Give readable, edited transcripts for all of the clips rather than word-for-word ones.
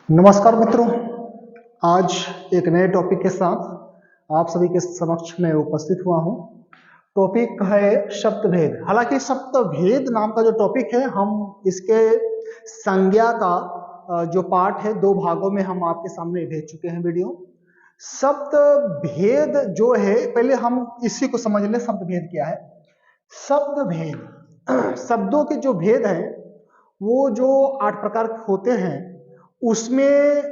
नमस्कार मित्रों, आज एक नए टॉपिक के साथ आप सभी के समक्ष में उपस्थित हुआ हूं। टॉपिक है शब्द भेद। हालांकि शब्द भेद नाम का जो टॉपिक है, हम इसके संज्ञा का जो पार्ट है, 2 भागों में हम आपके सामने भेज चुके हैं वीडियो। शब्द भेद जो है, पहले हम इसी को समझ लें। शब्द भेद क्या है? शब्द भेद, शब्दों के जो भेद है वो जो 8 प्रकार के होते हैं, उसमें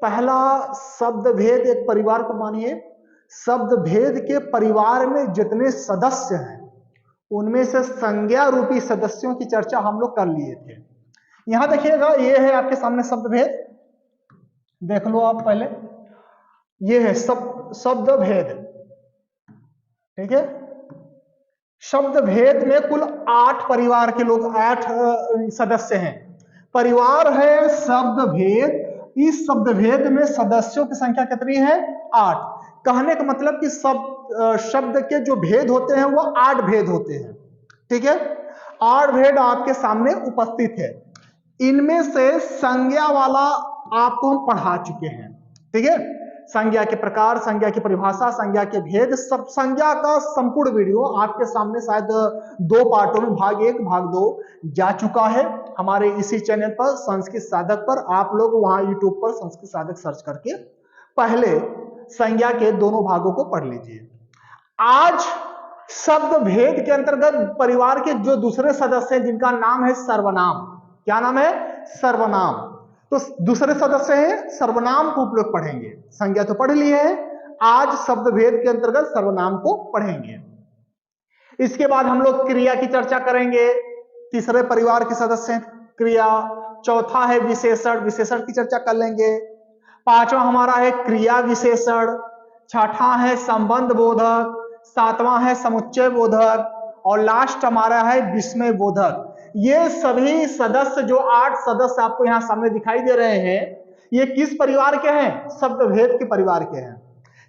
पहला शब्द भेद, एक परिवार को मानिए, शब्द भेद के परिवार में जितने सदस्य हैं उनमें से संज्ञा रूपी सदस्यों की चर्चा हम लोग कर लिए थे। यहां देखिएगा, ये है आपके सामने शब्द भेद, देख लो आप पहले। ये है शब्द भेद, ठीक है। शब्द भेद में कुल 8 परिवार के लोग, 8 सदस्य हैं। परिवार है शब्द भेद। इस शब्द भेद में सदस्यों की संख्या कितनी है? 8। कहने का मतलब कि शब्द के जो भेद होते हैं वो 8 भेद होते हैं, ठीक है। 8 भेद आपके सामने उपस्थित है। इनमें से संज्ञा वाला आपको हम पढ़ा चुके हैं, ठीक है। संज्ञा के प्रकार, संज्ञा की परिभाषा, संज्ञा के भेद, सब संज्ञा का संपूर्ण वीडियो आपके सामने शायद 2 पार्टों में, भाग 1 भाग 2 जा चुका है हमारे इसी चैनल पर, संस्कृत साधक पर। आप लोग वहां यूट्यूब पर संस्कृत साधक सर्च करके पहले संज्ञा के दोनों भागों को पढ़ लीजिए। आज शब्द भेद के अंतर्गत परिवार के जो दूसरे सदस्य हैं, जिनका नाम है सर्वनाम। क्या नाम है? सर्वनाम। तो दूसरे सदस्य हैं सर्वनाम को उपयोग पढ़ेंगे। संज्ञा तो पढ़ लिए हैं, आज शब्द भेद के अंतर्गत सर्वनाम को पढ़ेंगे। इसके बाद हम लोग क्रिया की चर्चा करेंगे। तीसरे परिवार के सदस्य हैं क्रिया। चौथा है विशेषण, विशेषण की चर्चा कर लेंगे। 5वां हमारा है क्रिया विशेषण। 6ठा है संबंध बोधक। 7वां है समुच्चय बोधक। और लास्ट हमारा है विस्मय बोधक। ये सभी सदस्य, जो 8 सदस्य आपको यहां सामने दिखाई दे रहे हैं, ये किस परिवार के हैं? शब्द भेद के परिवार के हैं।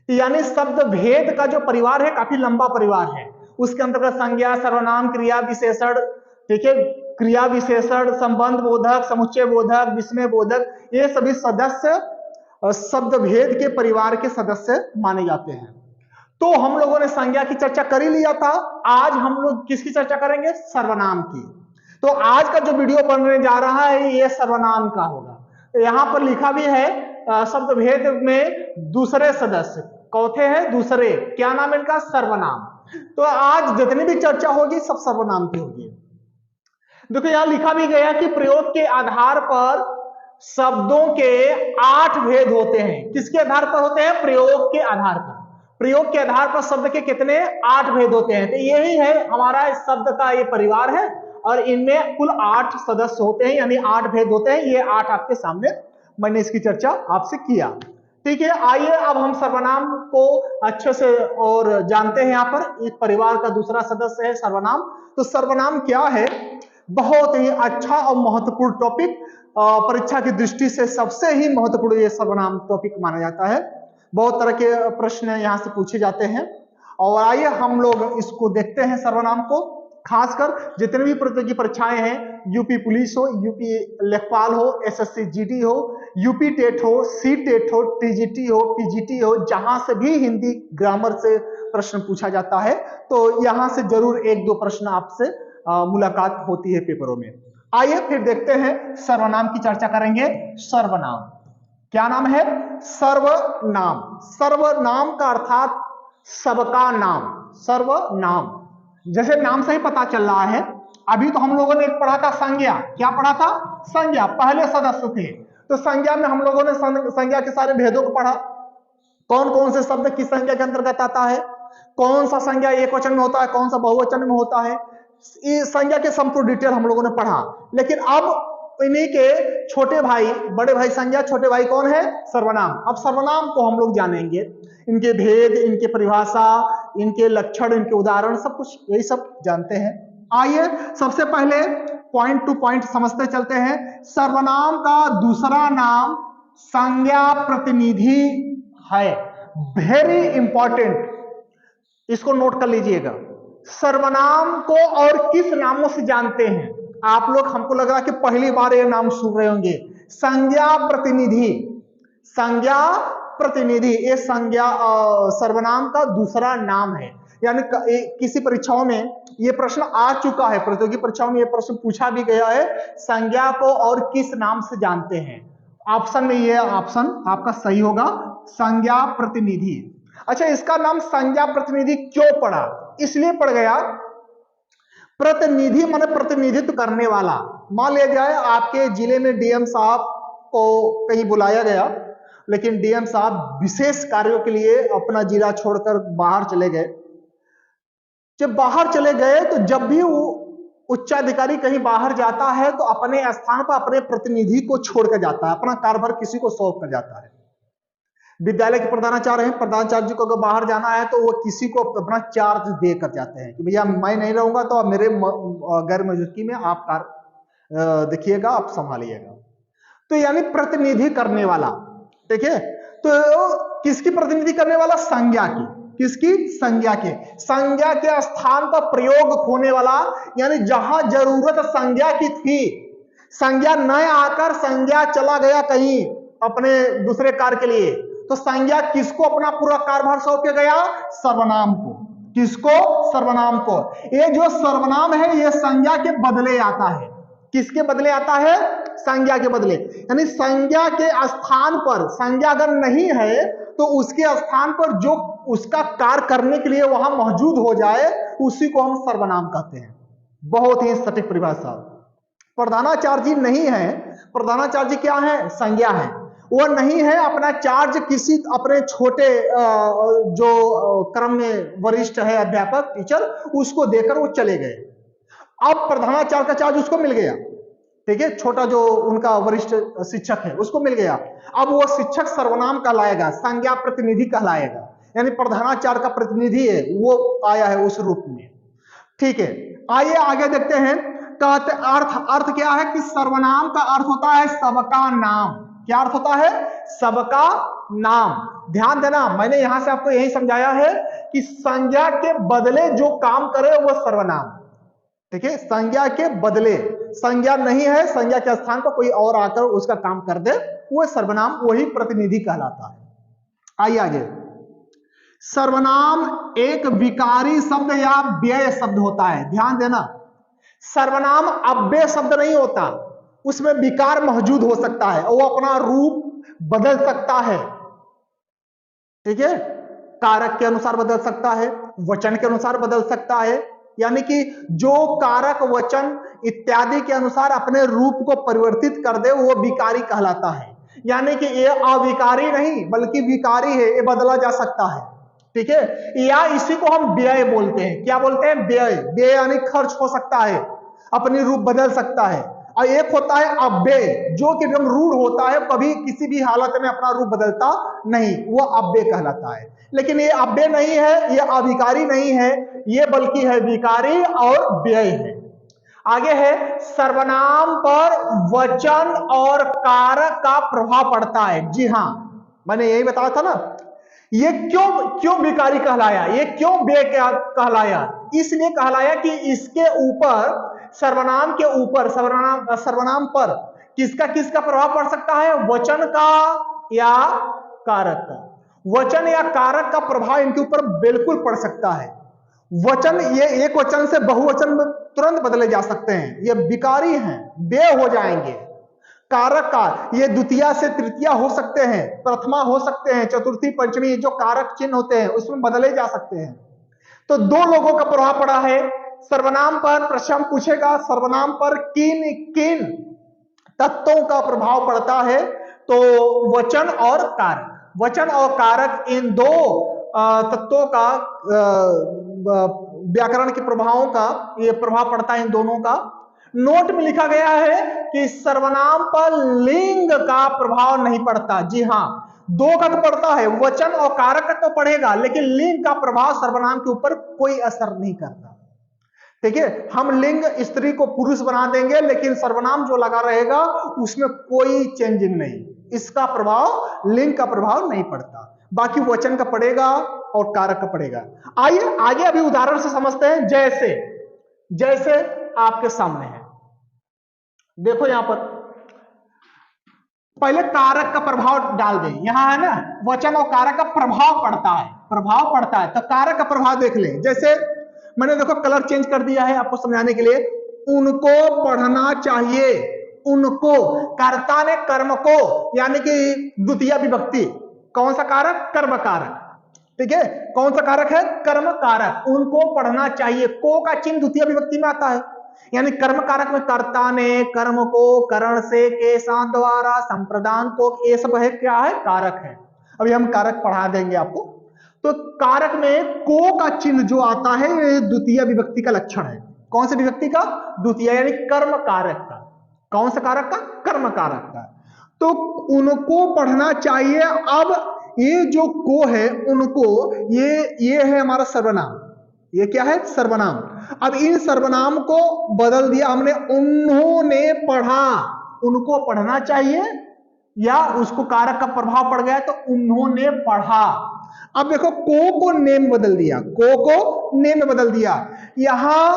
यानी शब्द भेद का जो परिवार है काफी लंबा परिवार है। उसके अंतर्गत संज्ञा, सर्वनाम, क्रिया विशेषण, ठीक है, क्रिया विशेषण, संबंध बोधक, समुच्चय बोधक, विस्मय बोधक, ये सभी सदस्य शब्द भेद के परिवार के सदस्य माने जाते हैं। तो हम लोगों ने संज्ञा की चर्चा कर ही लिया था। आज हम लोग किसकी चर्चा करेंगे? सर्वनाम की। तो आज का जो वीडियो बनने जा रहा है ये सर्वनाम का होगा। तो यहां पर लिखा भी है शब्द भेद में दूसरे सदस्य, चौथे हैं दूसरे, क्या नाम है इनका? सर्वनाम। तो आज जितनी भी चर्चा होगी सब सर्वनाम की होगी। देखो यहां लिखा भी गया कि प्रयोग के आधार पर शब्दों के 8 भेद होते हैं। किसके आधार पर होते हैं? प्रयोग के आधार पर। प्रयोग के आधार पर शब्द के कितने? 8 भेद होते हैं। तो यही है हमारा इस शब्द का ये परिवार है, और इनमें कुल 8 सदस्य होते हैं, यानी 8 भेद होते हैं। ये 8 आपके सामने मैंने इसकी चर्चा आपसे किया, ठीक है। आइए अब हम सर्वनाम को अच्छे से और जानते हैं। यहाँ पर एक परिवार का दूसरा सदस्य है सर्वनाम। तो सर्वनाम क्या है? बहुत ही अच्छा और महत्वपूर्ण टॉपिक, परीक्षा की दृष्टि से सबसे ही महत्वपूर्ण ये सर्वनाम टॉपिक माना जाता है। बहुत तरह के प्रश्न यहाँ से पूछे जाते हैं, और आइए हम लोग इसको देखते हैं सर्वनाम को। खासकर जितने भी प्रतियोगी परीक्षाएं हैं, यूपी पुलिस हो, यूपी लेखपाल हो, एसएससी जीडी हो, यूपी टेट हो, सी टेट हो, टीजीटी हो, पीजीटी हो, जहां से भी हिंदी ग्रामर से प्रश्न पूछा जाता है, तो यहां से जरूर 1-2 प्रश्न आपसे मुलाकात होती है पेपरों में। आइए फिर देखते हैं, सर्वनाम की चर्चा करेंगे। सर्वनाम क्या नाम है? सर्वनाम। सर्वनाम का अर्थात सबका नाम। सर्वनाम, जैसे नाम से ही पता चल रहा है। अभी तो हम लोगों ने एक पढ़ा था संज्ञा। क्या पढ़ा था? संज्ञा, पहले सदस्य थे। तो संज्ञा में हम लोगों ने संज्ञा के सारे भेदों को पढ़ा। कौन कौन से शब्द किस संज्ञा के अंतर्गत आता है, कौन सा संज्ञा एक वचन में होता है, कौन सा बहुवचन में होता है, इस संज्ञा के संपूर्ण डिटेल हम लोगों ने पढ़ा। लेकिन अब इन्हीं के छोटे भाई, बड़े भाई संज्ञा, छोटे भाई कौन है? सर्वनाम। अब सर्वनाम को हम लोग जानेंगे, इनके भेद, इनके परिभाषा, इनके लक्षण, इनके उदाहरण, सब कुछ यही सब जानते हैं। आइए सबसे पहले पॉइंट टू पॉइंट समझते चलते हैं। सर्वनाम का दूसरा नाम संज्ञा प्रतिनिधि है। वेरी इंपॉर्टेंट, इसको नोट कर लीजिएगा। सर्वनाम को और किस नामों से जानते हैं? आप लोग, हमको लग रहा है कि पहली बार ये नाम सुन रहे होंगे, संज्ञा प्रतिनिधि। संज्ञा प्रतिनिधि ये संज्ञा सर्वनाम का दूसरा नाम है। यानी किसी परीक्षाओं में ये प्रश्न आ चुका है, प्रतियोगी परीक्षाओं में ये प्रश्न पूछा भी गया है, संज्ञा को और किस नाम से जानते हैं। ऑप्शन में ये ऑप्शन आपका सही होगा, संज्ञा प्रतिनिधि। अच्छा, इसका नाम संज्ञा प्रतिनिधि क्यों पड़ा? इसलिए पड़ गया, प्रतिनिधि माने प्रतिनिधित्व करने वाला। मान लिया जाए आपके जिले में डीएम साहब को कहीं बुलाया गया, लेकिन डीएम साहब विशेष कार्यों के लिए अपना जिला छोड़कर बाहर चले गए। जब बाहर चले गए तो जब भी वो उच्चाधिकारी कहीं बाहर जाता है तो अपने स्थान पर अपने प्रतिनिधि को छोड़कर जाता है, अपना कार्यभार किसी को सौंप कर जाता है। विद्यालय के प्रधानाचार्य हैं, प्रधानाचार्य जी को अगर बाहर जाना है तो वो किसी को अपना चार्ज दे कर जाते हैं कि भैया मैं नहीं रहूंगा तो अब मेरे गैर मौजूदगी में आप कार्य देखिएगा, आप संभालिएगा। तो यानी प्रतिनिधि करने वाला, ठीक है। तो किसकी प्रतिनिधि करने वाला? संज्ञा की। किसकी? संज्ञा के। संज्ञा के स्थान पर प्रयोग होने वाला, यानी जहां जरूरत संज्ञा की थी, संज्ञा न आकर संज्ञा चला गया कहीं अपने दूसरे कार्य के लिए, तो संज्ञा किसको अपना पूरा कार्यभार सौंप के गया? सर्वनाम को। किसको? सर्वनाम को। ये जो सर्वनाम है ये संज्ञा के बदले आता है। किसके बदले आता है? संज्ञा के बदले। यानी संज्ञा के स्थान पर, संज्ञा अगर नहीं है तो उसके स्थान पर जो उसका कार्य करने के लिए वहां मौजूद हो जाए उसी को हम सर्वनाम कहते हैं। बहुत ही सटीक परिभाषा। प्रधानाचार्य जी नहीं है, प्रधानाचार्य जी क्या है? संज्ञा है। वो नहीं है, अपना चार्ज किसी अपने छोटे जो क्रम में वरिष्ठ है अध्यापक टीचर, उसको देकर वो चले गए। अब प्रधानाचार्य का चार्ज उसको मिल गया, ठीक है, छोटा जो उनका वरिष्ठ शिक्षक है उसको मिल गया। अब वो शिक्षक सर्वनाम कहलाएगा, संज्ञा प्रतिनिधि कहलाएगा। यानी प्रधानाचार्य का प्रतिनिधि है वो आया है उस रूप में, ठीक है। आइए आगे देखते हैं। कहते अर्थ क्या है कि सर्वनाम का अर्थ होता है सबका नाम। क्या अर्थ होता है? सबका नाम। ध्यान देना, मैंने यहां से आपको यही समझाया है कि संज्ञा के बदले जो काम करे वो सर्वनाम, ठीक है। संज्ञा के बदले, संज्ञा नहीं है, संज्ञा के स्थान पर कोई और आकर उसका काम कर दे, वो सर्वनाम, वही प्रतिनिधि कहलाता है। आइए आगे। सर्वनाम एक विकारी शब्द या व्यय शब्द होता है। ध्यान देना, सर्वनाम अव्यय शब्द नहीं होता, उसमें विकार मौजूद हो सकता है और वो अपना रूप बदल सकता है, ठीक है। कारक के अनुसार बदल सकता है, वचन के अनुसार बदल सकता है। यानी कि जो कारक, वचन इत्यादि के अनुसार अपने रूप को परिवर्तित कर दे वो विकारी कहलाता है। यानी कि ये अविकारी नहीं बल्कि विकारी है, ये बदला जा सकता है, ठीक है। या इसी को हम व्यय बोलते हैं। क्या बोलते हैं? व्यय। व्यय यानी खर्च हो सकता है, अपनी रूप बदल सकता है। और एक होता है अव्यय, जो कि एकदम रूढ़ होता है, कभी किसी भी हालत में अपना रूप बदलता नहीं, वो अव्यय कहलाता है। लेकिन ये अव्यय नहीं है, ये अविकारी नहीं है, ये बल्कि है विकारी और व्यय है। आगे है, सर्वनाम पर वचन और कारक का प्रभाव पड़ता है। जी हां, मैंने यही बताया था ना। ये क्यों विकारी कहलाया, ये क्यों व्यय कहलाया? इसलिए कहलाया कि इसके ऊपर, सर्वनाम के ऊपर, सर्वनाम पर किसका प्रभाव पड़ सकता है? वचन का या कारक का। वचन या कारक का प्रभाव इनके ऊपर बिल्कुल पड़ सकता है। वचन, ये एक वचन से बहुवचन में तुरंत बदले जा सकते हैं, ये विकारी हैं, व्यय हो जाएंगे। कारक का, ये द्वितीया से तृतीया हो सकते हैं, प्रथमा हो सकते हैं, चतुर्थी पंचमी, जो कारक चिन्ह होते हैं उसमें बदले जा सकते हैं। तो दो लोगों का प्रभाव पड़ा है सर्वनाम पर। प्रश्न पूछेगा सर्वनाम पर किन किन तत्वों का प्रभाव पड़ता है, तो वचन और कारक। वचन और कारक, इन दो तत्वों का, व्याकरण के प्रभावों का ये प्रभाव पड़ता है, इन दोनों का। नोट में लिखा गया है कि सर्वनाम पर लिंग का प्रभाव नहीं पड़ता। जी हां, दो का तो पड़ता है, वचन और कारक का तो पड़ेगा, लेकिन लिंग का प्रभाव सर्वनाम के ऊपर कोई असर नहीं करता, ठीक है। हम लिंग स्त्री को पुरुष बना देंगे, लेकिन सर्वनाम जो लगा रहेगा उसमें कोई चेंजिंग नहीं, इसका प्रभाव, लिंग का प्रभाव नहीं पड़ता। बाकी वचन का पड़ेगा और कारक का पड़ेगा। आइए आगे अभी उदाहरण से समझते हैं। जैसे आपके सामने है, देखो यहां पर पहले कारक का प्रभाव डाल दें, यहां है ना वचन और कारक का प्रभाव पड़ता है, प्रभाव पड़ता है, तो कारक का प्रभाव देख लें। जैसे मैंने देखो कलर चेंज कर दिया है आपको समझाने के लिए, उनको पढ़ना चाहिए, उनको, कर्ता ने कर्म को, यानी कि द्वितीय विभक्ति, कौन सा कारक? कर्म कारक, ठीक है, कौन सा कारक है? कर्म कारक, उनको पढ़ना चाहिए, को का चिन्ह द्वितीय विभक्ति में आता है, यानी कर्म कारक में कर्ता ने कर्म को करण से के साथ द्वारा संप्रदान को, ये सब है क्या है? कारक है। अभी हम कारक पढ़ा देंगे आपको। तो कारक में को का चिन्ह जो आता है ये द्वितीय विभक्ति का लक्षण है। कौन सी विभक्ति का? द्वितीय, यानी कर्म कारक का। कौन सा कारक का? कर्म कारक का। तो उनको पढ़ना चाहिए। अब ये जो को है उनको, ये है हमारा सर्वनाम, ये क्या है? सर्वनाम। अब इन सर्वनाम को बदल दिया हमने, उन्होंने पढ़ा, उनको पढ़ना चाहिए, या उसको कारक का प्रभाव पड़ गया तो उन्होंने पढ़ा। अब देखो को ने में बदल दिया, को ने में बदल दिया, यहां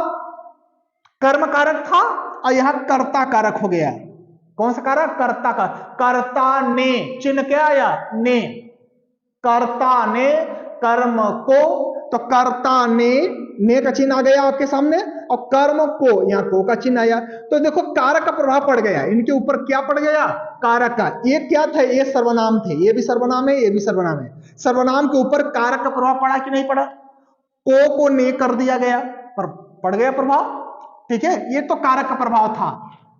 कर्म कारक था और यहां कर्ता कारक हो गया। कौन सा कारक? कर्ता का। कर्ता ने, चिन्ह क्या आया? ने, कर्ता ने कर्म को, तो कर्ता ने का चिन्ह आ गया आपके सामने, और कर्म को, यहां को का चिन्ह आया। तो देखो कारक का प्रभाव पड़ गया, इनके ऊपर क्या पड़ गया? कारक का। ये क्या थे? ये सर्वनाम थे, ये भी सर्वनाम है, ये भी सर्वनाम है। सर्वनाम के ऊपर कारक का प्रभाव पड़ा कि नहीं पड़ा? को ने कर दिया गया, पर पड़ गया प्रभाव, ठीक है, ये तो कारक का प्रभाव था।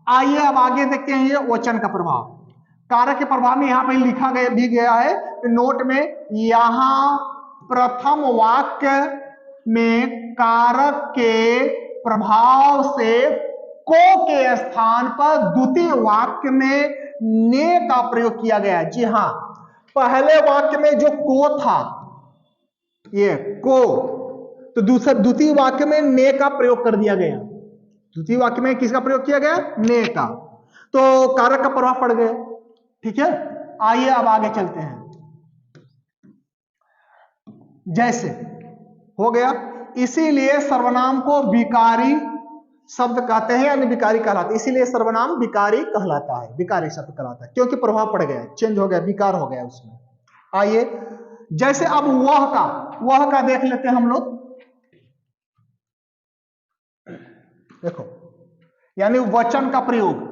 आइए अब आगे देखते हैं ये वचन का प्रभाव। कारक के प्रभाव में यहां पर लिखा गया भी गया है नोट में, यहां प्रथम वाक्य में कारक के प्रभाव से को के स्थान पर द्वितीय वाक्य में ने का प्रयोग किया गया। जी हां, पहले वाक्य में जो को था, ये को, तो दूसरे द्वितीय वाक्य में ने का प्रयोग कर दिया गया। द्वितीय वाक्य में किसका प्रयोग किया गया? ने का। तो कारक का प्रभाव पड़ गया, ठीक है। आइए अब आगे चलते हैं। जैसे हो गया, इसीलिए सर्वनाम को विकारी शब्द कहते हैं, यानी विकारी कहलाता है, इसीलिए सर्वनाम विकारी कहलाता है, विकारी शब्द कहलाता है, क्योंकि प्रभाव पड़ गया, चेंज हो गया, विकार हो गया उसमें। आइए, जैसे अब वह का देख लेते हैं हम लोग। देखो, यानी वचन का प्रयोग,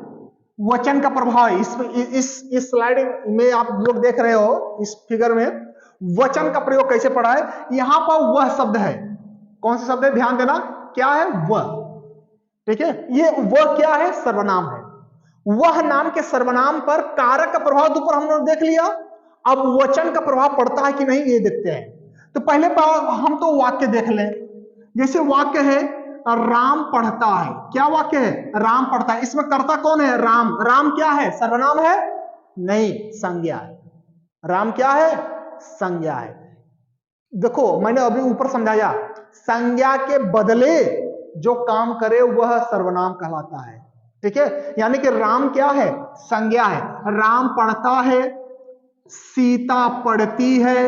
वचन का प्रभाव इस स्लाइड में आप लोग देख रहे हो, इस फिगर में वचन का प्रयोग कैसे पड़ा है। यहां पर वह शब्द है, कौन सा शब्द है? ध्यान देना, क्या है? वह, ठीक है। ये वह क्या है? सर्वनाम है। वह नाम के सर्वनाम पर कारक का प्रभाव ऊपर हम लोग देख लिया। अब वचन का प्रभाव पड़ता है कि नहीं ये देखते हैं। तो पहले हम तो वाक्य देख लें। जैसे वाक्य है राम पढ़ता है, क्या वाक्य है? राम पढ़ता है। इसमें कर्ता कौन है? राम। राम क्या है? सर्वनाम है? नहीं, संज्ञा है। राम क्या है? संज्ञा है। देखो मैंने अभी ऊपर समझाया, संज्ञा के बदले जो काम करे वह सर्वनाम कहलाता है, ठीक है। यानी कि राम क्या है? संज्ञा है। राम पढ़ता है, सीता पढ़ती है,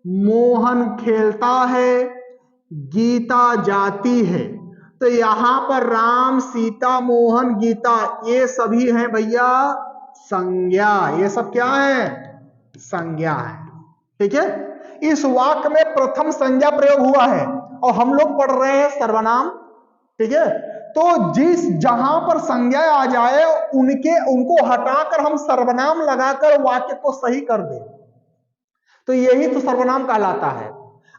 मोहन खेलता है, गीता जाती है। तो यहां पर राम, सीता, मोहन, गीता, ये सभी हैं भैया संज्ञा। ये सब क्या है? संज्ञा है, ठीक है। इस वाक्य में प्रथम संज्ञा प्रयोग हुआ है और हम लोग पढ़ रहे हैं सर्वनाम, ठीक है। तो जहां पर संज्ञा आ जाए उनको हटाकर हम सर्वनाम लगाकर वाक्य को सही कर दें, तो यही तो सर्वनाम कहलाता है।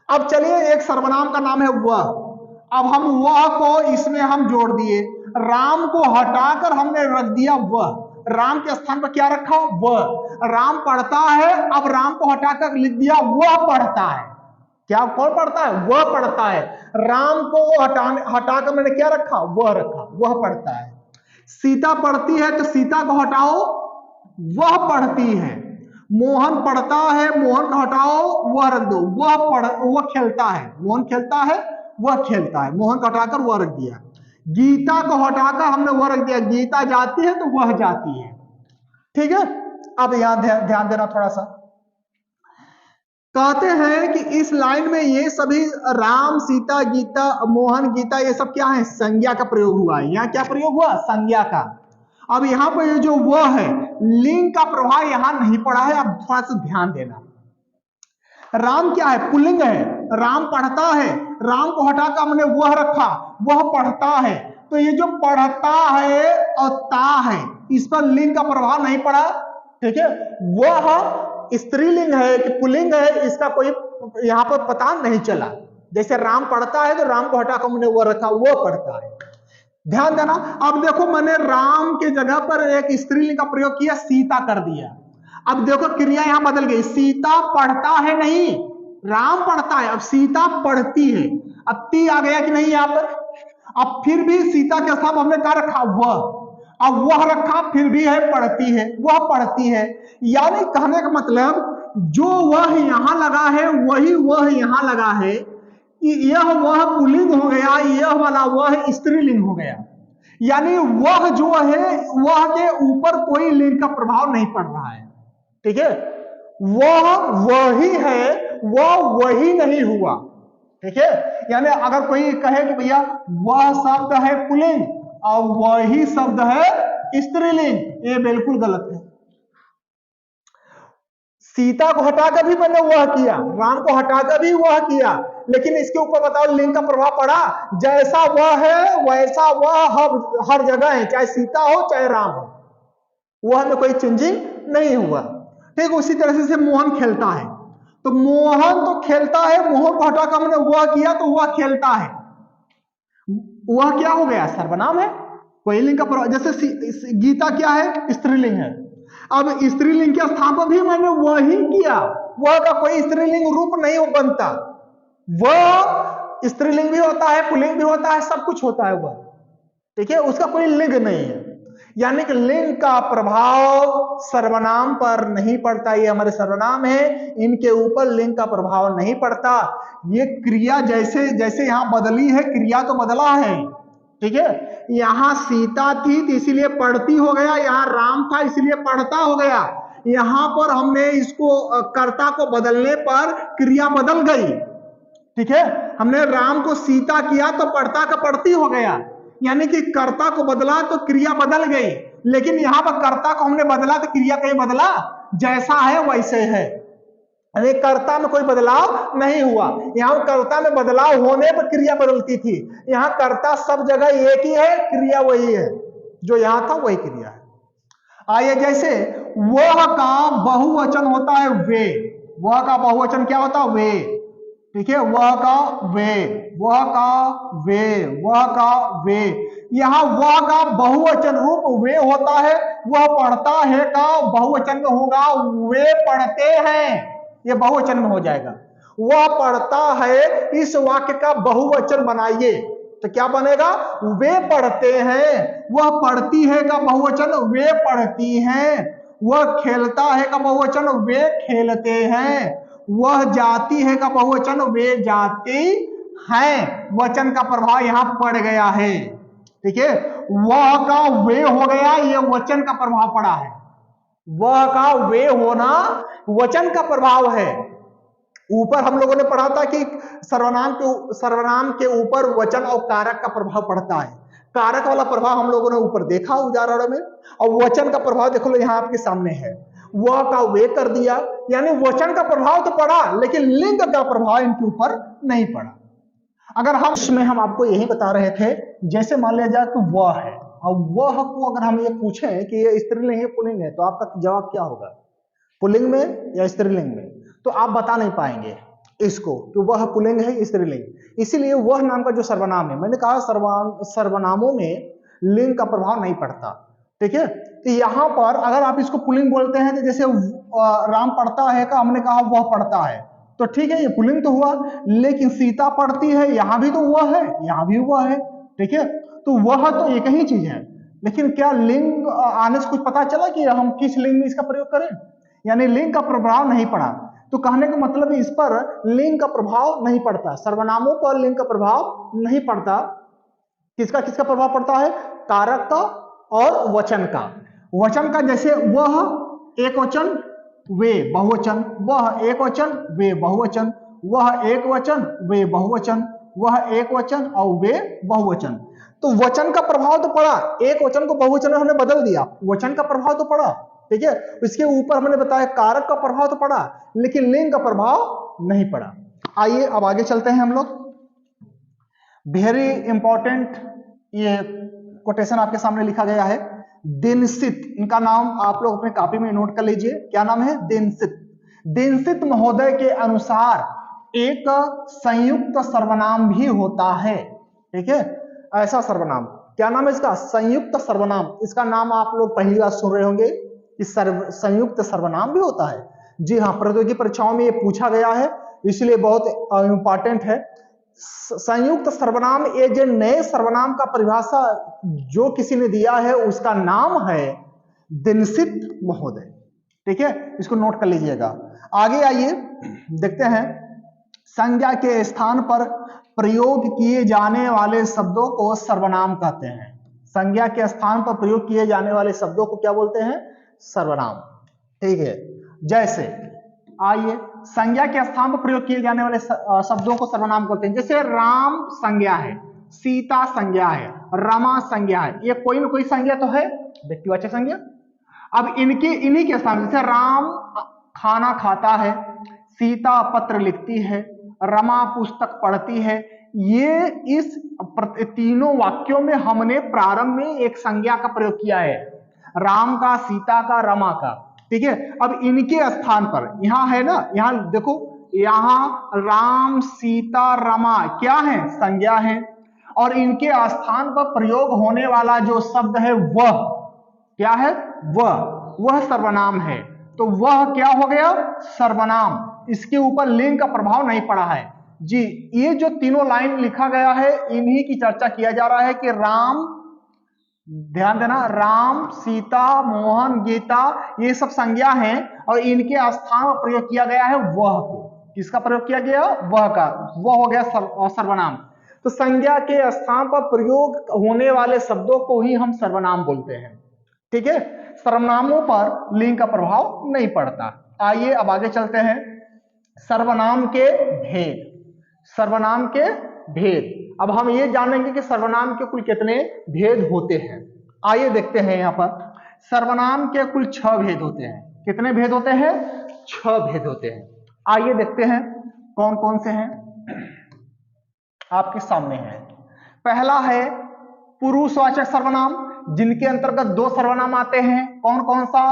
अब चलिए, एक सर्वनाम का नाम है वह। अब हम वह को इसमें हम जोड़ दिए, राम को हटाकर हमने रख दिया वह। राम के स्थान पर क्या रखा? वह। राम पढ़ता है, अब राम को हटाकर लिख दिया वह पढ़ता है। क्या? कौन पढ़ता है? वह पढ़ता है। राम को हटाकर मैंने क्या रखा? वह रखा, वह पढ़ता है। सीता पढ़ती है, तो सीता को हटाओ, वह पढ़ती है। मोहन पढ़ता है, मोहन को हटाओ, वह रख दो, वह खेलता है। मोहन खेलता है, वह खेलता है। मोहन को हटाकर वह रख दिया। गीता को हटाकर हमने वह रख दिया, गीता जाती है तो वह जाती है, ठीक है। अब यहां ध्यान देना थोड़ा सा। कहते हैं कि इस लाइन में ये सभी राम, सीता, गीता, मोहन, गीता, ये सब क्या है? संज्ञा का प्रयोग हुआ है। यहां क्या प्रयोग हुआ? संज्ञा का। अब यहाँ पर ये जो वह है, लिंग का प्रभाव यहां नहीं पड़ा है। अब थोड़ा सा ध्यान देना, राम क्या है? पुल्लिंग है। राम पढ़ता है, राम को हटाकर हमने वह रखा, वह पढ़ता है। तो ये जो पढ़ता है और ता है, इस पर लिंग का प्रभाव नहीं पड़ा। ठीक है, वह स्त्रीलिंग है कि पुल्लिंग है, इसका कोई यहां पर पता नहीं चला। जैसे राम पढ़ता है तो राम को हटाकर हमने वह रखा, वह पढ़ता है। ध्यान देना। अब देखो, मैंने राम के जगह पर एक स्त्रीलिंग का प्रयोग किया, सीता कर दिया। अब देखो क्रिया यहां बदल गई, सीता पढ़ता है नहीं, राम पढ़ता है, अब सीता पढ़ती है। अब ती आ गया कि नहीं यहां पर? अब फिर भी सीता के साथ हमने क्या रखा? वह। अब वह रखा, फिर भी है पढ़ती है, वह पढ़ती है। यानी कहने का मतलब, जो वह यहां लगा है वही वह यहां लगा है। यह वह पुल्लिंग हो गया, यह वाला वह स्त्रीलिंग हो गया। यानी वह जो है, वह के ऊपर कोई लिंग का प्रभाव नहीं पड़ रहा है। ठीक है, वह वही है, वह वही नहीं हुआ। ठीक है, यानी अगर कोई कहे कि भैया वह शब्द है पुल्लिंग और वही शब्द है स्त्रीलिंग, ये बिल्कुल गलत है। सीता को हटाकर भी मैंने वह किया, राम को हटाकर भी वह किया, लेकिन इसके ऊपर बताओ लिंग का प्रभाव पड़ा? जैसा वह है वैसा वह हर जगह है, चाहे सीता हो चाहे राम हो, वह में कोई चेंजिंग नहीं हुआ। ठीक, उसी तरह से मोहन खेलता है, तो मोहन तो खेलता है, मोहन को हटाकर हमने वह किया तो वह खेलता है। वह क्या हो गया? सर्वनाम है, कोई लिंग का प्रभाव। जैसे गीता क्या है? स्त्रीलिंग है। अब स्त्रीलिंग के स्थान पर भी मैंने वही किया, वह का कोई स्त्रीलिंग रूप नहीं बनता। वह स्त्रीलिंग भी होता है, पुल्लिंग भी होता है, सब कुछ होता है वह। ठीक है, उसका कोई लिंग नहीं है। यानी कि लिंग का प्रभाव सर्वनाम पर नहीं पड़ता। ये हमारे सर्वनाम है, इनके ऊपर लिंग का प्रभाव नहीं पड़ता। ये क्रिया जैसे जैसे यहां बदली है, क्रिया तो बदला है। ठीक है, यहां सीता थी तो इसीलिए पढ़ती हो गया, यहां राम था इसलिए पढ़ता हो गया। यहां पर हमने इसको कर्ता को बदलने पर क्रिया बदल गई। ठीक है, हमने राम को सीता किया तो पढ़ता का पढ़ती हो गया, यानी कि कर्ता को बदला तो क्रिया बदल गई। लेकिन यहां पर कर्ता को हमने बदला तो क्रिया कहीं बदला? जैसा है वैसे है, अरे कर्ता में कोई बदलाव नहीं हुआ। यहां कर्ता में बदलाव होने पर क्रिया बदलती थी, यहां कर्ता सब जगह एक ही है, क्रिया वही है, जो यहां था वही क्रिया है। आइए, जैसे वह का बहुवचन होता है वे, वह का बहुवचन क्या होता है? वे। ठीक है, वह का वे, वह का वे, वह का वे। यहां वह का बहुवचन रूप वे होता है, वह पढ़ता है का बहुवचन में होगा वे पढ़ते हैं, ये बहुवचन में हो जाएगा। वह पढ़ता है, इस वाक्य का बहुवचन बनाइए तो क्या बनेगा? वे पढ़ते हैं। वह पढ़ती है का बहुवचन वे पढ़ती हैं। वह खेलता है का बहुवचन वे खेलते हैं। वह जाती है का बहुवचन वे जाती हैं। वचन का प्रभाव यहां पड़ गया है। ठीक है, वह का वे हो गया, यह वचन का प्रभाव पड़ा है। वह का वे होना वचन का प्रभाव है। ऊपर हम लोगों ने पढ़ा था कि सर्वनाम के ऊपर वचन और कारक का प्रभाव पड़ता है। कारक वाला प्रभाव हम लोगों ने ऊपर देखा उदाहरण में, और वचन का प्रभाव देख लो यहां आपके सामने है। वह का वे कर दिया, यानी वचन का प्रभाव तो पड़ा, लेकिन लिंग का प्रभाव इनके ऊपर नहीं पड़ा। अगर हम इसमें हम आपको यही बता रहे थे, जैसे मान लिया जाए कि वह है, और वह को अगर हम ये पूछें कि ये स्त्रीलिंग है पुल्लिंग है, तो आपका जवाब क्या होगा? पुल्लिंग में या स्त्रीलिंग में? तो आप बता नहीं पाएंगे इसको कि वह पुल्लिंग है स्त्रीलिंग। इसीलिए वह नाम का जो सर्वनाम है, मैंने कहा सर्वनामों में लिंग का प्रभाव नहीं पड़ता। ठीक है, तो यहां पर अगर आप इसको पुल्लिंग बोलते हैं, तो जैसे राम पढ़ता है का हमने कहा वह पढ़ता है, तो ठीक है ये पुल्लिंग तो हुआ। लेकिन सीता पढ़ती है, यहां भी तो वह है, यहां भी वह है। ठीक है, तो वह तो एक ही चीज है, लेकिन क्या लिंग आने से कुछ पता चला कि हम किस लिंग में इसका प्रयोग करें? यानी लिंग का प्रभाव नहीं पड़ा। तो कहने का मतलब इस पर लिंग का प्रभाव नहीं पड़ता, सर्वनामों पर लिंग का प्रभाव नहीं पड़ता। किसका किसका प्रभाव पड़ता है? कारक का और वचन का। वचन का जैसे वह एक वचन वे बहुवचन, वह एक वचन वे बहुवचन, वह एक वचन वे बहुवचन, वह एक वचन और वे बहुवचन। तो वचन का प्रभाव तो पड़ा, एक वचन को बहुवचन में हमने बदल दिया, वचन का प्रभाव तो पड़ा, ठीक है। इसके ऊपर हमने बताया कारक का प्रभाव तो पड़ा, लेकिन लिंग का प्रभाव नहीं पड़ा। आइए अब आगे चलते हैं हम लोग। वेरी इंपॉर्टेंट ये कोटेशन आपके सामने लिखा गया है, दिनसित, इनका नाम आप लोग अपने कॉपी में नोट कर लीजिए, क्या नाम है? दिनसित। दिनसित महोदय के अनुसार एक संयुक्त सर्वनाम भी होता है, ठीक है। ऐसा सर्वनाम, क्या नाम है इसका? संयुक्त सर्वनाम। इसका नाम आप लोग पहली बार सुन रहे होंगे कि संयुक्त सर्वनाम भी होता है। जी हाँ, प्रतियोगी परीक्षाओं में ये पूछा गया है, इसलिए बहुत इंपॉर्टेंट है। संयुक्त सर्वनाम, ये जो नए सर्वनाम का परिभाषा जो किसी ने दिया है उसका नाम है दिनसित महोदय, ठीक है। इसको नोट कर लीजिएगा। आगे आइए देखते हैं, संज्ञा के स्थान पर प्रयोग किए जाने वाले शब्दों को सर्वनाम कहते हैं। संज्ञा के स्थान पर प्रयोग किए जाने वाले शब्दों को क्या बोलते हैं? सर्वनाम, ठीक है। जैसे आइए, संज्ञा के स्थान पर प्रयोग किए जाने वाले शब्दों को सर्वनाम कहते हैं। जैसे राम संज्ञा है, सीता संज्ञा है, रमा संज्ञा है, ये कोई ना कोई संज्ञा तो है, व्यक्तिवाचक संज्ञा। अब इन्हीं के स्थान, जैसे राम खाना खाता है, सीता पत्र लिखती है, रमा पुस्तक पढ़ती है, ये इस तीनों वाक्यों में हमने प्रारंभ में एक संज्ञा का प्रयोग किया है, राम का, सीता का, रमा का, ठीक है। अब इनके स्थान पर यहां है ना, यहां देखो, यहां राम, सीता, रमा क्या है? संज्ञा है, और इनके स्थान पर प्रयोग होने वाला जो शब्द है वह क्या है? वह सर्वनाम है। तो वह क्या हो गया? सर्वनाम। इसके ऊपर लिंग का प्रभाव नहीं पड़ा है। जी, ये जो तीनों लाइन लिखा गया है इन्हीं की चर्चा किया जा रहा है कि राम, ध्यान देना, राम, सीता, मोहन, गीता, ये सब संज्ञा हैं और इनके स्थान पर प्रयोग किया गया है वह को। किसका प्रयोग किया गया? वह का। वह हो गया सर्वनाम। तो संज्ञा के स्थान पर प्रयोग होने वाले शब्दों को ही हम सर्वनाम बोलते हैं, ठीक है। सर्वनामों पर लिंग का प्रभाव नहीं पड़ता। आइए अब आगे चलते हैं, सर्वनाम के भेद। सर्वनाम के भेद, अब हम ये जानेंगे कि सर्वनाम के कुल कितने भेद होते हैं। आइए देखते हैं, यहां पर सर्वनाम के कुल 6 भेद होते हैं। कितने भेद होते हैं? 6 भेद होते हैं। आइए देखते हैं कौन कौन से हैं, आपके सामने है। पहला है पुरुषवाचक सर्वनाम, जिनके अंतर्गत 2 सर्वनाम आते हैं। कौन कौन सा?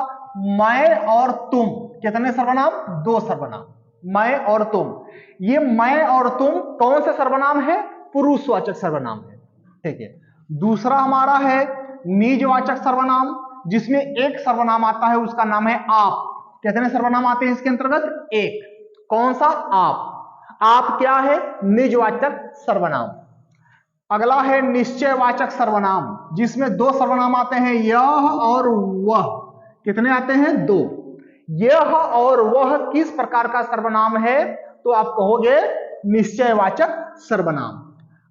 मैं और तुम। कितने सर्वनाम? 2 सर्वनाम, मैं और तुम। ये मैं और तुम कौन से सर्वनाम है? पुरुषवाचक सर्वनाम है, ठीक है। दूसरा हमारा है निजवाचक सर्वनाम, जिसमें एक सर्वनाम आता है, उसका नाम है आप। कितने सर्वनाम आते हैं इसके अंतर्गत? एक। कौन सा? आप। आप क्या है? निजवाचक सर्वनाम। अगला है निश्चयवाचक सर्वनाम, जिसमें 2 सर्वनाम आते हैं, यह और वह। कितने आते हैं? 2। यह और वह किस प्रकार का सर्वनाम है? तो आप कहोगे निश्चयवाचक सर्वनाम।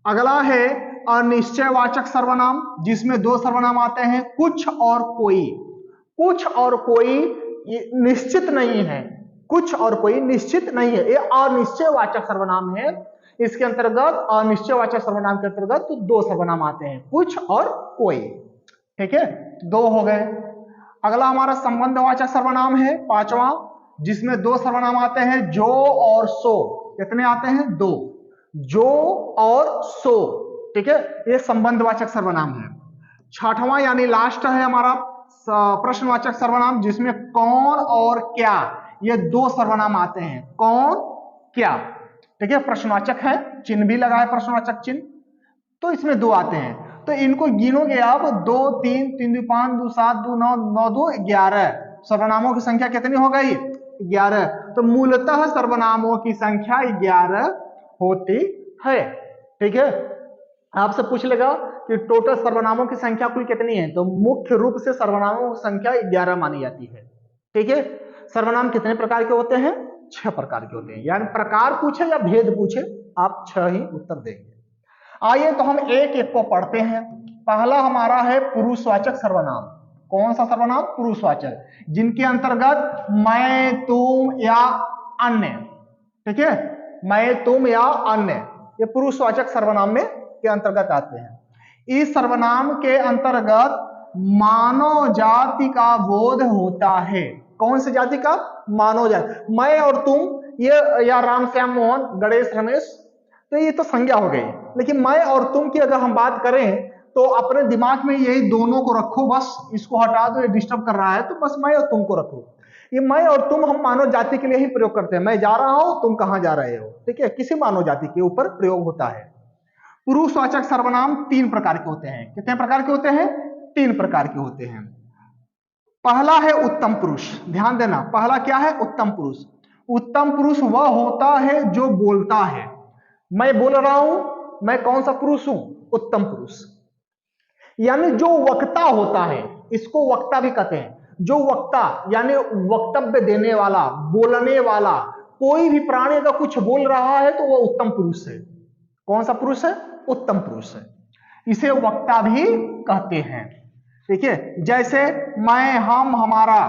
अगला है अनिश्चयवाचक सर्वनाम, जिसमें 2 सर्वनाम आते हैं, कुछ और कोई। कुछ और कोई निश्चित नहीं है, कुछ और कोई निश्चित नहीं है, ये अनिश्चयवाचक सर्वनाम है। इसके अंतर्गत अनिश्चयवाचक सर्वनाम के अंतर्गत तो 2 सर्वनाम आते हैं, कुछ और कोई, ठीक है। 2 हो गए। अगला हमारा संबंधवाचक सर्वनाम है, 5वां, जिसमें 2 सर्वनाम आते हैं, जो और सो। कितने आते हैं? 2। जो और सो, ठीक है, ये संबंधवाचक सर्वनाम है। 6वां यानी लास्ट है हमारा प्रश्नवाचक सर्वनाम, जिसमें कौन और क्या, ये 2 सर्वनाम आते हैं। कौन, क्या, ठीक है, प्रश्नवाचक है, चिन्ह भी लगा है, प्रश्नवाचक चिन्ह, तो इसमें 2 आते हैं। तो इनको गिनोगे आप, 2 3 3 2 5 2 7 2 9 9 2 11, सर्वनामों की संख्या कितनी हो गई? 11। तो मूलतः सर्वनामों की संख्या 11 होती है, ठीक है। आपसे पूछ लेगा कि टोटल सर्वनामों की संख्या कुल कितनी है, तो मुख्य रूप से सर्वनामों की संख्या 11 मानी जाती है, ठीक है। सर्वनाम कितने प्रकार के होते हैं? 6 प्रकार के होते हैं, यानी प्रकार पूछे या भेद पूछे आप 6 ही उत्तर देंगे। आइए तो हम एक एक को पढ़ते हैं। पहला हमारा है पुरुषवाचक सर्वनाम। कौन सा सर्वनाम? पुरुषवाचक, जिनके अंतर्गत मैं, तुम या अन्य, ठीक है, मैं, तुम या अन्य, ये पुरुषवाचक सर्वनाम में के अंतर्गत आते हैं। इस सर्वनाम के अंतर्गत मानव जाति का बोध होता है। कौन सी जाति का? मानव जाति। मैं और तुम, ये या राम श्याम मोहन गणेश रमेश, तो ये तो संज्ञा हो गई। लेकिन मैं और तुम की अगर हम बात करें तो अपने दिमाग में यही दोनों को रखो, बस इसको हटा दो, ये डिस्टर्ब कर रहा है, तो बस मैं और तुम को रखो। ये मैं और तुम हम मानव जाति के लिए ही प्रयोग करते हैं। मैं जा रहा हूं, तुम कहां जा रहे हो, ठीक है, किसी मानव जाति के ऊपर प्रयोग होता है। पुरुषवाचक सर्वनाम 3 प्रकार के होते हैं। कितने प्रकार के होते हैं? 3 प्रकार के होते हैं। पहला है उत्तम पुरुष। ध्यान देना, पहला क्या है? उत्तम पुरुष। उत्तम पुरुष वह होता है जो बोलता है। मैं बोल रहा हूं, मैं कौन सा पुरुष हूं? उत्तम पुरुष। यानी जो वक्ता होता है, इसको वक्ता भी कहते हैं। जो वक्ता यानी वक्तव्य देने वाला, बोलने वाला, कोई भी प्राणी अगर कुछ बोल रहा है तो वह उत्तम पुरुष है। कौन सा पुरुष है? उत्तम पुरुष है। इसे वक्ता भी कहते हैं। ठीक है, जैसे मैं, हम, हमारा,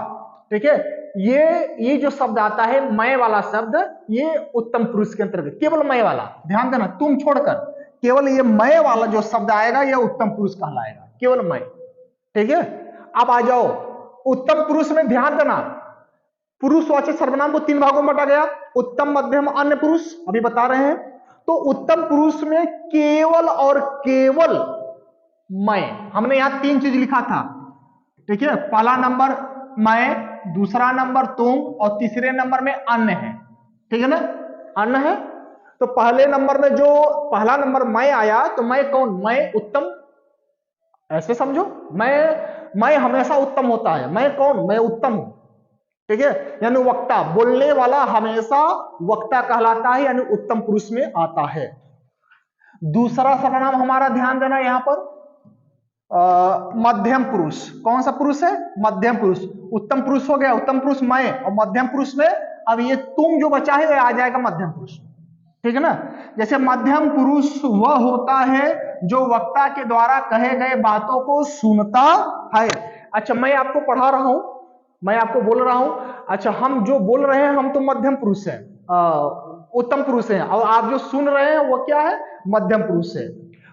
ठीक है, ये जो शब्द आता है मैं वाला शब्द, ये उत्तम पुरुष के अंतर्गत, केवल मैं वाला, ध्यान देना, तुम छोड़कर केवल ये मैं वाला जो शब्द आएगा यह उत्तम पुरुष कहलाएगा, केवल मैं। ठीक है, अब आ जाओ उत्तम पुरुष में। ध्यान देना, पुरुषवाचक सर्वनाम को 3 भागों में बांटा गया, उत्तम, मध्यम, अन्य पुरुष, अभी बता रहे हैं। तो उत्तम पुरुष में केवल और केवल मैं, हमने यहां 3 चीज लिखा था, ठीक है, पहला नंबर मैं, दूसरा नंबर तुम और तीसरे नंबर में अन्य है। ठीक है ना, अन्य है। तो पहले नंबर में जो पहला नंबर मैं आया, तो मैं कौन? मैं उत्तम, ऐसे समझो, मैं हमेशा उत्तम होता है। मैं कौन? मैं उत्तम हूं। ठीक है, यानी वक्ता, बोलने वाला हमेशा वक्ता कहलाता है, यानी उत्तम पुरुष में आता है। दूसरा सर्वनाम हमारा, ध्यान देना यहां पर, मध्यम पुरुष। कौन सा पुरुष है? मध्यम पुरुष। उत्तम पुरुष हो गया, उत्तम पुरुष मैं, और मध्यम पुरुष में अब ये तुम जो बचा है आ जाएगा मध्यम पुरुष। ठीक है ना, जैसे मध्यम पुरुष वह होता है जो वक्ता के द्वारा कहे गए बातों को सुनता है। अच्छा, मैं आपको पढ़ा रहा हूं, मैं आपको बोल रहा हूं, अच्छा हम जो बोल रहे हैं हम तो मध्यम पुरुष हैं, उत्तम पुरुष हैं, और आप जो सुन रहे हैं वो क्या है? मध्यम पुरुष है।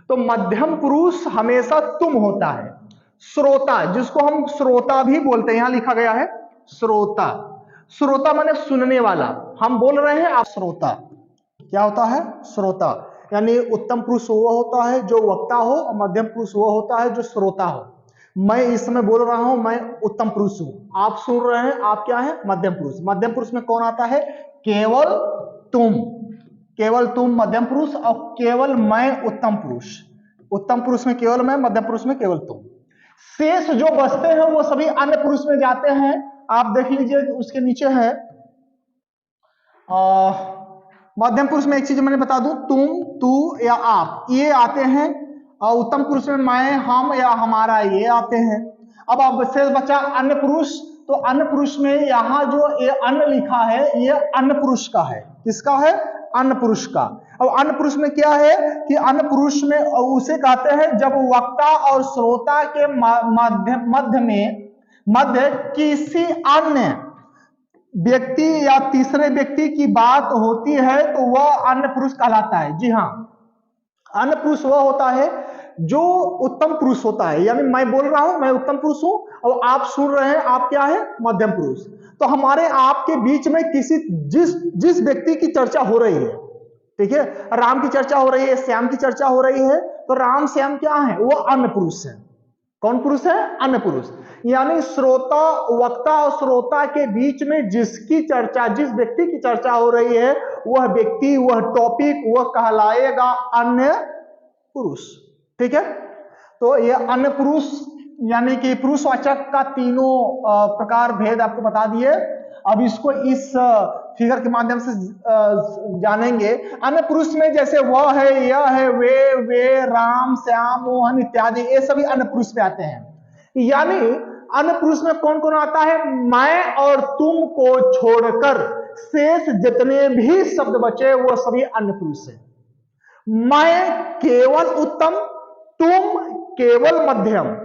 तो मध्यम पुरुष हमेशा तुम होता है। श्रोता, जिसको हम श्रोता भी बोलते हैं, यहां लिखा गया है श्रोता। श्रोता माने सुनने वाला, हम बोल रहे हैं, आप श्रोता। क्या होता है? श्रोता। यानी उत्तम पुरुष वो होता है जो वक्ता हो, और मध्यम पुरुष वो होता है जो श्रोता हो। मैं इस समय बोल रहा हूं, मैं उत्तम पुरुष हूं, आप सुन रहे हैं, आप क्या है? मध्यम पुरुष। मध्यम पुरुष में कौन आता है? केवल तुम, केवल तुम मध्यम पुरुष, और केवल मैं उत्तम पुरुष। उत्तम पुरुष में केवल मैं, मध्यम पुरुष में केवल तुम। शेष जो बचते हैं वो सभी अन्य पुरुष में जाते हैं। आप देख लीजिए, उसके नीचे है मध्यम पुरुष में एक चीज मैंने बता दूं, तुम, तू या आप, ये आते हैं। और उत्तम पुरुष में मैं, हम या हमारा, ये आते हैं। अब शेष बचा अन्य पुरुष। तो अन्य पुरुष में यहां जो ये अन्य लिखा है, ये अन्य पुरुष का है। किसका है? अन्य पुरुष का। और अन्य पुरुष में क्या है कि अन्य पुरुष में उसे कहते हैं जब वक्ता और श्रोता के मध्य किसी अन्य व्यक्ति या तीसरे व्यक्ति की बात होती है तो वह अन्य पुरुष कहलाता है। जी हाँ, अन्य पुरुष वह होता है जो उत्तम पुरुष होता है। यानी मैं बोल रहा हूं, मैं उत्तम पुरुष हूं, और आप सुन रहे हैं, आप क्या है? मध्यम पुरुष। तो हमारे आपके बीच में किसी जिस व्यक्ति की चर्चा हो रही है, ठीक है, राम की चर्चा हो रही है, श्याम की चर्चा हो रही है, तो राम श्याम क्या है? वो अन्य पुरुष है। कौन पुरुष है? अन्य पुरुष। यानी श्रोता, वक्ता और श्रोता के बीच में जिसकी चर्चा, जिस व्यक्ति की चर्चा हो रही है, वह व्यक्ति, वह टॉपिक, वह कहलाएगा अन्य पुरुष। ठीक है, तो यह अन्य पुरुष यानी कि पुरुषवाचक का तीनों प्रकार भेद आपको बता दिए। अब इसको इस फिगर के माध्यम से जानेंगे। अन्य पुरुष में जैसे वह है, यह है, वे, राम, श्याम, मोहन इत्यादि, ये सभी अन्य पुरुष में आते हैं। यानी अन्य पुरुष में कौन कौन आता है? मैं और तुम को छोड़कर शेष जितने भी शब्द बचे वो सभी अन्य पुरुष है। मैं केवल उत्तम, तुम केवल मध्यम,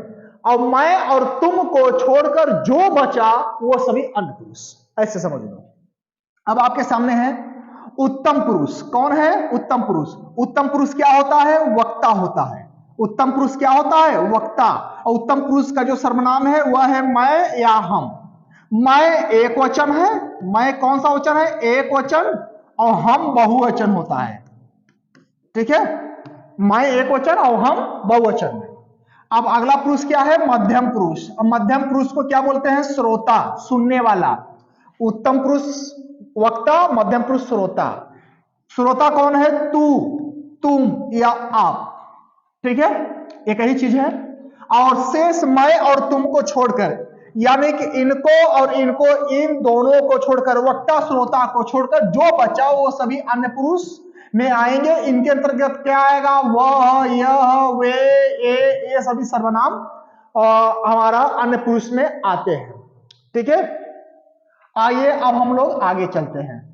और मैं और तुम को छोड़कर जो बचा वो सभी अन्य पुरुष। ऐसे समझ लो। अब आपके सामने है उत्तम पुरुष कौन है? उत्तम पुरुष। उत्तम पुरुष क्या होता है? वक्ता होता है। उत्तम पुरुष क्या होता है? वक्ता। और उत्तम पुरुष का जो सर्वनाम है वह है मैं या हम। मैं एक वचन है, मैं कौन सा वचन है? एक वचन, और हम बहुवचन होता है। ठीक है, मैं एक वचन और हम बहुवचन में। अब अगला पुरुष क्या है? मध्यम पुरुष। अब मध्यम पुरुष को क्या बोलते हैं? श्रोता, सुनने वाला। उत्तम पुरुष वक्ता, मध्यम पुरुष श्रोता। श्रोता कौन है? तू, तुम या आप। ठीक है, एक ही चीज है। और शेष मैं और तुम को छोड़कर, यानी कि इनको और इनको, इन दोनों को छोड़कर, वक्ता श्रोता को छोड़कर जो बचा वो सभी अन्य पुरुष में आएंगे। इनके अंतर्गत क्या आएगा? वह, यह, वे, ये सभी सर्वनाम हमारा अन्य पुरुष में आते हैं। ठीक है, आइए अब हम लोग आगे चलते हैं।